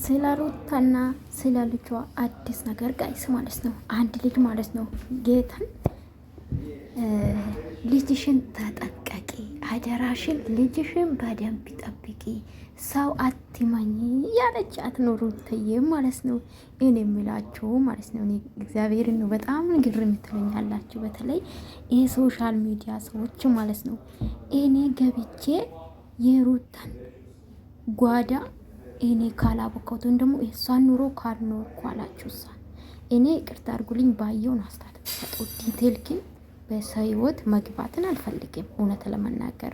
ስለ ሩታና ስለ ልጇ አዲስ ነገር ጋይስ ማለት ነው። አንድ ልጅ ማለት ነው ጌታን ልጅሽን ተጠንቀቂ፣ አደራሽን ልጅሽን በደንብ ጠብቂ፣ ሰው አትመኝ ያለቻት ነው ሩታዬ ማለት ነው። እኔ የሚላችሁ ማለት ነው እግዚአብሔርን ነው በጣም ግርም ትለኛላችሁ። በተለይ ይሄ ሶሻል ሚዲያ ሰዎች ማለት ነው። እኔ ገብቼ የሩታን ጓዳ እኔ ካላቦካሁት ወይም ደግሞ እሷን ኑሮ ካልኖርኩ አላችሁ እሷን እኔ ይቅርታ አድርጉልኝ ባየውን አስታት ሰጡ ዲቴል ግን በሰው ህይወት መግባትን አልፈልግም። እውነት ለመናገር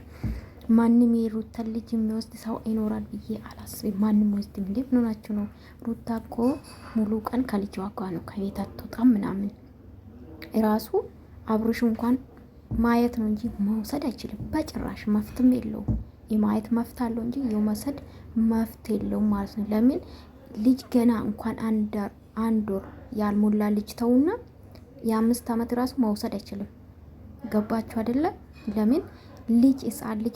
ማንም የሩታን ልጅ የሚወስድ ሰው ይኖራል ብዬ አላስብም። ማንም ወስድም እንዴ ምን ሆናችሁ ነው? ሩታ እኮ ሙሉ ቀን ከልጅ ዋጋ ነው ከቤት አትወጣም ምናምን ራሱ አብርሽ እንኳን ማየት ነው እንጂ መውሰድ አይችልም በጭራሽ። መፍትም የለውም። የማየት መፍት አለው እንጂ የመውሰድ መፍት የለውም ማለት ነው። ለምን ልጅ ገና እንኳን አንድ ወር ያልሞላ ልጅ ተውና የ5 ዓመት ራሱ መውሰድ አይችልም። ገባችሁ አይደለ? ለምን ልጅ ህፃን ልጅ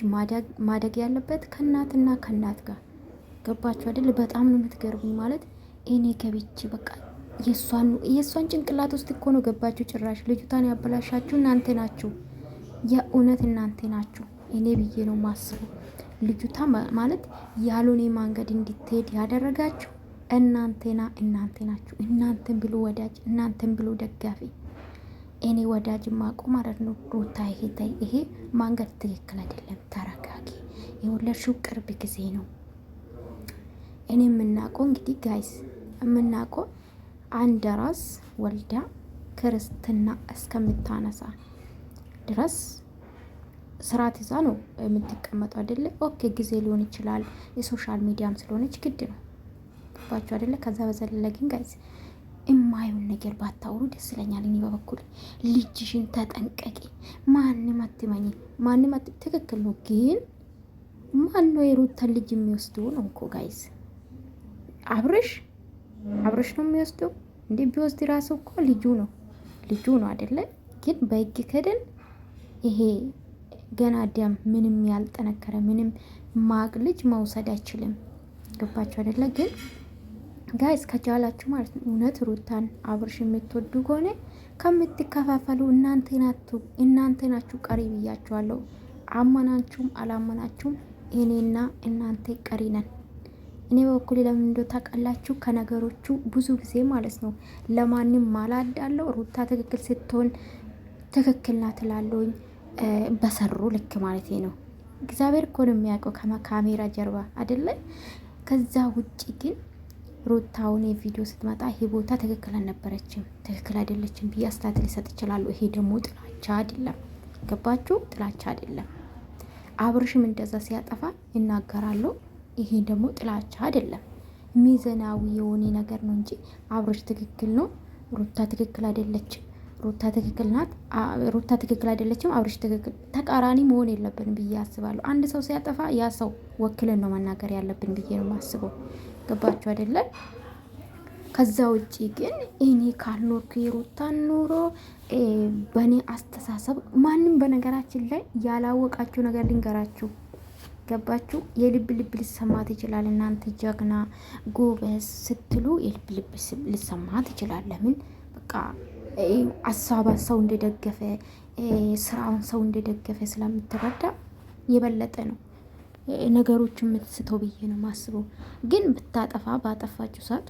ማደግ ያለበት ከእናትና ከእናት ጋር ገባችሁ አይደለ? በጣም ነው የምትገርሙኝ። ማለት እኔ ከብቼ በቃ የእሷን ጭንቅላት ውስጥ እኮ ነው ገባችሁ። ጭራሽ ልጅቷን ያበላሻችሁ እናንተ ናችሁ። የእውነት እናንተ ናችሁ። እኔ ብዬ ነው ማስበው። ልጅቷ ማለት ያልሆነ መንገድ እንድትሄድ ያደረጋችሁ እናንተ ናችሁ። እናንተን ብሎ ወዳጅ፣ እናንተን ብሎ ደጋፊ። እኔ ወዳጅ ማቆ ማለት ነው። ሩታ ይሄ መንገድ ትክክል አይደለም። ተረጋጊ። የወለድሽው ቅርብ ጊዜ ነው። እኔ የምናውቀው እንግዲህ ጋይስ የምናውቀው አንድ ራስ ወልዳ ክርስትና እስከምታነሳ ድረስ ስርዓት ይዛ ነው የምትቀመጠው አይደለ? ኦኬ ጊዜ ሊሆን ይችላል። የሶሻል ሚዲያም ስለሆነች ግድ ነው። ገባችሁ አይደለ? ከዛ በዘለለ ግን ጋይስ የማየውን ነገር ባታወሩ ደስ ይለኛል። እኔ በበኩል ልጅሽን ተጠንቀቂ፣ ማንም አትመኝ፣ ትክክል ነው። ግን ማን ነው የሩታን ልጅ የሚወስደው ነው እኮ ጋይስ? አብርሽ ነው የሚወስደው እንዴ? ቢወስድ ራሱ እኮ ልጁ ነው አይደለ? ግን በህግ ከደን ይሄ ገና ደም ምንም ያልጠነከረ ምንም ማቅ ልጅ መውሰድ አይችልም። ገባችሁ አይደለ? ግን ጋይስ ከቻላችሁ ማለት ነው እውነት ሩታን አብርሽ የምትወዱ ከሆነ ከምትከፋፈሉ እናንተ ናችሁ ቀሪ ብያችኋለሁ። አመናችሁም አላመናችሁም እኔና እናንተ ቀሪ ነን። እኔ በኩል ለምን እንደው ታውቃላችሁ ከነገሮቹ ብዙ ጊዜ ማለት ነው ለማንም ማላዳለው ሩታ ትክክል ስትሆን ትክክል ናት እላለሁኝ። በሰሩ ልክ ማለት ነው። እግዚአብሔር እኮ ነው የሚያውቀው ከካሜራ ጀርባ አይደለ? ከዛ ውጪ ግን ሩታውን የቪዲዮ ስትመጣ ይሄ ቦታ ትክክል አልነበረችም፣ ትክክል አይደለችም ብዬ አስተያየት ሊሰጥ ይችላሉ። ይሄ ደግሞ ጥላቻ አይደለም። ገባችሁ? ጥላቻ አይደለም። አብርሽም እንደዛ ሲያጠፋ ይናገራሉ። ይሄ ደግሞ ጥላቻ አይደለም። ሚዛናዊ የሆነ ነገር ነው እንጂ አብርሽ ትክክል ነው፣ ሩታ ትክክል አይደለችም። ሩታ ትክክል ናት፣ ሩታ ትክክል አይደለችም፣ አብርሽ ትክክል። ተቃራኒ መሆን የለብንም ብዬ አስባለሁ። አንድ ሰው ሲያጠፋ ያ ሰው ወክለን ነው መናገር ያለብን ብዬ ነው የማስበው። ገባችሁ አይደለ? ከዛ ውጪ ግን እኔ ካልኖርኩ የሩታን ኑሮ በእኔ አስተሳሰብ ማንም በነገራችን ላይ ያላወቃችሁ ነገር ልንገራችሁ። ገባችሁ? የልብ ሊሰማት ይችላል። እናንተ ጀግና ጎበዝ ስትሉ የልብ ሊሰማት ይችላል። ለምን በቃ አሳባን ሰው እንደደገፈ ስራውን ሰው እንደደገፈ ስለምትረዳ የበለጠ ነው ነገሮች የምትስተው ብዬ ነው ማስበው። ግን ብታጠፋ ባጠፋችሁ ሰዓት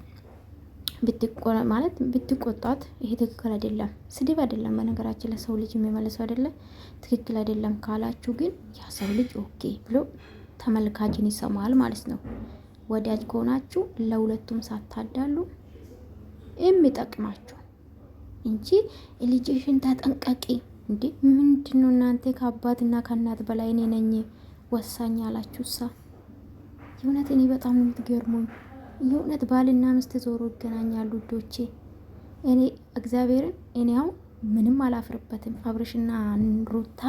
ብትቆጣት ይሄ ትክክል አይደለም። ስድብ አይደለም በነገራችን ለሰው ልጅ የሚመለሰው አይደለም። ትክክል አይደለም ካላችሁ ግን ያ ሰው ልጅ ኦኬ ብሎ ተመልካችን ይሰማል ማለት ነው። ወዳጅ ከሆናችሁ ለሁለቱም ሳታዳሉ የሚጠቅማችሁ እንጂ ልጅሽን ተጠንቀቂ። እንዴ ምንድነው እናንተ ከአባትና ከእናት በላይ እኔ ነኝ ወሳኝ አላችሁሳ? የእውነት እኔ በጣም ነው የምትገርሙኝ። የእውነት ባልና ሚስት ዞሮ ይገናኛሉ ዶቼ። እኔ እግዚአብሔርን ያው ምንም አላፍርበትም። አብርሽና ሩታ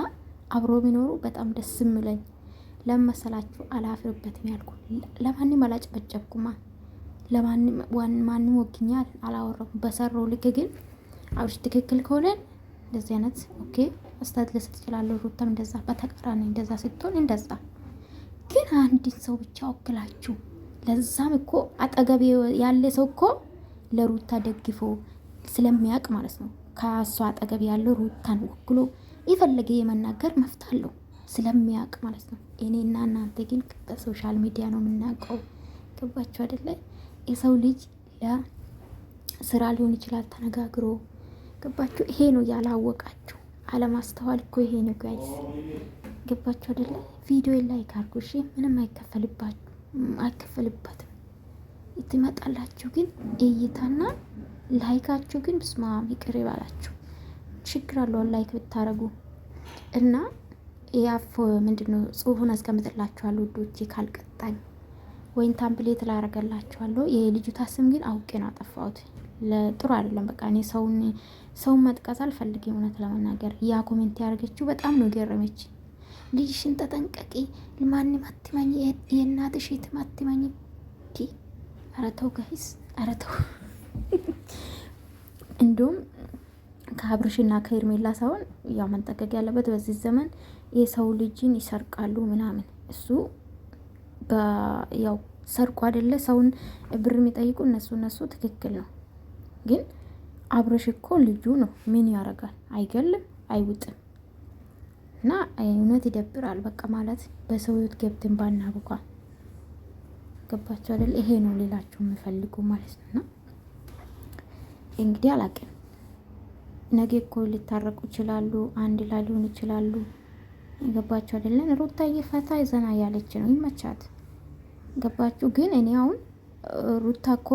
አብሮ ቢኖሩ በጣም ደስ የሚለኝ ለመሰላችሁ አላፍርበትም ያልኩ። ለማንም አላጨበጨብኩማ፣ ማንም ወግኛ አላወራኩም። በሰራው ልክ ግን አብርሽ ትክክል ከሆነ እንደዚህ አይነት ኦኬ አስተያየት ልሰጥ እችላለሁ። ሩታም እንደዛ በተቃራኒ እንደዛ ስትሆን እንደዛ። ግን አንድን ሰው ብቻ ወክላችሁ ለዛም እኮ አጠገቤ ያለ ሰው እኮ ለሩታ ደግፎ ስለሚያውቅ ማለት ነው። ከሷ አጠገብ ያለው ሩታን ወክሎ የፈለገ የመናገር መፍት አለው ስለሚያውቅ ማለት ነው። እኔና እናንተ ግን በሶሻል ሚዲያ ነው የምናውቀው። ገባችሁ አይደለ? የሰው ልጅ ለስራ ሊሆን ይችላል ተነጋግሮ። ገባችሁ? ይሄ ነው ያላወቃችሁ አለማስተዋል እኮ ይሄ ነው ጋይስ። ገባችሁ አይደለ? ቪዲዮ ላይክ አድርጉ እሺ። ምንም አይከፈልበትም። ትመጣላችሁ ግን እይታና ላይካችሁ ግን ብስማም ይቅር ይባላችሁ። ችግር አለው ላይክ ብታረጉ እና ያፍ ምንድነው ጽሁፉን አስቀምጥላችኋለሁ ውዶቼ። ካልቀጣኝ ወይን ታምፕሌት ላረጋላችኋለሁ። የልጅቷ ስም ግን አውቄ ነው አጠፋሁት። ለጥሩ አይደለም። በቃ እኔ ሰውን መጥቀስ አልፈልግም። እውነት ለመናገር ያ ኮሜንት ያደርገችው በጣም ነው ገረመች። ልጅሽን ተጠንቀቂ፣ ማንም አትመኝ፣ የእናትሽ የትም አትመኝ። ኧረ ተው ጋይስ፣ ኧረ ተው። እንዲሁም ከአብርሽና ከሄርሜላ ሳይሆን ያው መንጠቀቅ ያለበት በዚህ ዘመን የሰው ልጅን ይሰርቃሉ ምናምን። እሱ ያው ሰርቁ አይደለ ሰውን ብር የሚጠይቁ እነሱ ትክክል ነው። ግን አብርሽ እኮ ልጁ ነው። ምን ያደርጋል? አይገልም፣ አይውጥም። እና እውነት ይደብራል። በቃ ማለት በሰው ህይወት ገብትን ባናብቋ። ገባችሁ አይደል? ይሄ ነው ሌላችሁ የምፈልጉ ማለት ነው። እንግዲህ አላውቅም። ነገ እኮ ሊታረቁ ይችላሉ፣ አንድ ላይ ሊሆኑ ይችላሉ። ገባችሁ አይደለን? ሩታዬ ፈታ ዘና ያለች ነው፣ ይመቻት። ገባችሁ? ግን እኔ አሁን ሩታ እኮ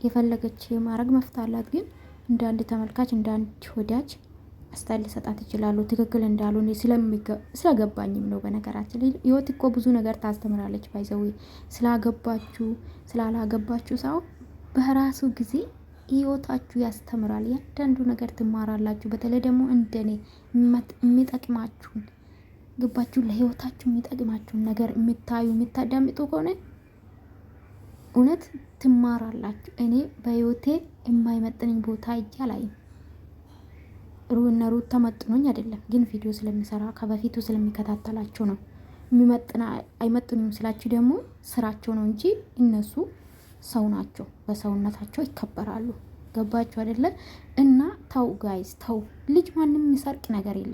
የፈለገች የማድረግ መፍት አላት። ግን እንደ አንድ ተመልካች እንደ አንድ ወዳጅ አስተያየት ሊሰጣት ይችላሉ። ትክክል እንዳልሆነ ስለገባኝም ነው። በነገራችን ላይ ህይወት እኮ ብዙ ነገር ታስተምራለች። ባይዘዊ ስላላገባችሁ ሰው በራሱ ጊዜ ህይወታችሁ ያስተምራል። ያንዳንዱ ነገር ትማራላችሁ። በተለይ ደግሞ እንደኔ የሚጠቅማችሁን ገባችሁ፣ ለህይወታችሁ የሚጠቅማችሁን ነገር የምታዩ የምታዳምጡ ከሆነ እውነት ትማራላችሁ። እኔ በህይወቴ የማይመጥንኝ ቦታ እያላይም ሩና ሩታ ተመጥኖኝ አይደለም፣ ግን ቪዲዮ ስለሚሰራ ከበፊቱ ስለሚከታተላቸው ነው። አይመጥኑም ስላችሁ ደግሞ ስራቸው ነው እንጂ እነሱ ሰው ናቸው። በሰውነታቸው ይከበራሉ። ገባችሁ አይደለ? እና ተው ጋይስ ተው። ልጅ ማንም የሚሰርቅ ነገር የለም።